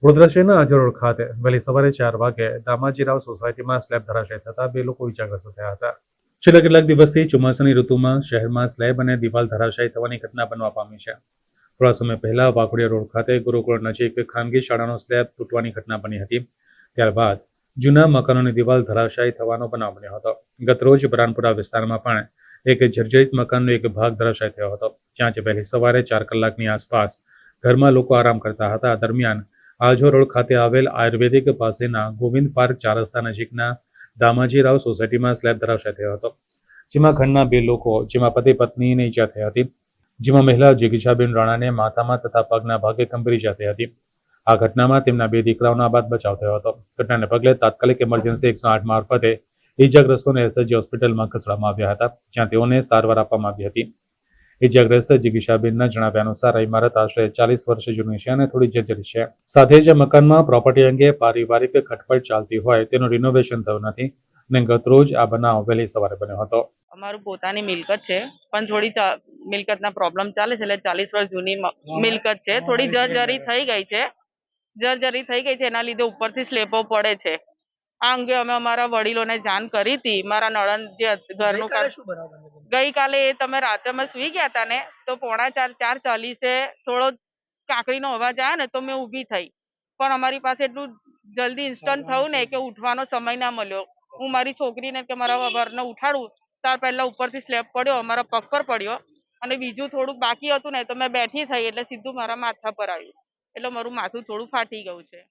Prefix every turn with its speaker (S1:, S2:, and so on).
S1: વડોદરા શહેરના આજવા રોડ ખાતે વહેલી સવારે 4 વાગે દામાજીરાવ સોસાયટીમાં સ્લેબ ધરાશય થતા 2 લોકો ઇજાગ્રસ્ત થયા હતા. છેલ્લા કેટલાક દિવસથી ચોમાસાની ઋતુમાં શહેરમાં સ્લેબ અને દિવાલ ધરાશાયી થવાની ઘટના બનવા પામી છે. થોડા સમય પહેલા વાઘોડિયા રોડ ખાતે ગુરુકુળ નજીક ખાનગી શાળાનો સ્લેબ તૂટવાની ઘટના બની હતી. ત્યારબાદ જૂના મકાનોની દિવાલ ધરાશાયી થવાનો બનાવ બન્યો હતો. ગતરોજ બરાનપુરા વિસ્તારમાં પણ એક જર્જરિત મકાનનો એક ભાગ ધરાશાયી થયો હતો, જ્યાં વહેલી સવારે 4 કલાકની આસપાસ ઘરમાં લોકો આરામ કરતા હતા. દરમિયાન આજવા રોડ ખાતે આવેલ આયુર્વેદિક પાસેના ગોવિંદ પાર્ક 4 રસ્તા નજીકના દામાજીરાવ સોસાયટીમાં સ્લેબ ધરાશાયી થયો હતો, જેમાં ઘરના 2 લોકો જેમાં પતિ પત્નીને ઈજા થઈ હતી. જેમાં મહિલા જિગીશાબેન રાણાને માથામાં તથા પગના ભાગે ગંભીર ઈજા થઈ હતી. આ ઘટનામાં તેમના 2 દીકરાઓનો આબાદ બચાવ થયો હતો. ઘટનાને પગલે તાત્કાલિક ઇમરજન્સી 108 મારફતે ઈજાગ્રસ્તોને એસએસજી હોસ્પિટલમાં ખસેડવામાં આવ્યા હતા, જ્યાં તેઓને સારવાર આપવામાં આવી હતી. ઇજાગ્રસ્ત જિગીશાબેનના જણાવ્યા અનુસાર આ ઇમારત આશરે 40 વર્ષ જૂની છે અને થોડી જર્જરિત છે. સાથે જ મકાનમાં પ્રોપર્ટી અંગે પારિવારિક ખટપટ ચાલતી હોય તેનું રિનોવેશન થયું નથી અને ગતરોજ આ બનાવ વહેલી સવારે બન્યો હતો.
S2: અમારું પોતાની મિલકત છે, પણ થોડી મિલકતના પ્રોબ્લેમ ચાલે છે, એટલે 40 વર્ષ જૂની મિલકત છે. થોડી જર્જરી થઈ ગઈ છે, એના લીધે ઉપરથી સ્લેબો પડે છે. આ અંગે અમે અમારા વડીલોને જાણ કરી હતી. મારા નણંદ જે ઘરનું ગઈકાલે તમે રાતે અમે સુઈ ગયા હતા ને, તો 3:45 થોડો કાંકરીનો અવાજ આવ્યો ને, તો મેં ઊભી થઈ, પણ અમારી પાસે એટલું જલ્દી ઇન્સ્ટન્ટ થયું ને કે ઉઠવાનો સમય ના મળ્યો. હું મારી છોકરીને કે મારા વરને ઉઠાડું ત્યાર પહેલા ઉપરથી સ્લેબ પડ્યો, અમારા પગ પર પડ્યો, અને બીજું થોડુંક બાકી હતું ને તો મેં બેઠી થઈ એટલે સીધું મારા માથા પર આવ્યું, એટલે મારું માથું થોડું ફાટી ગયું છે.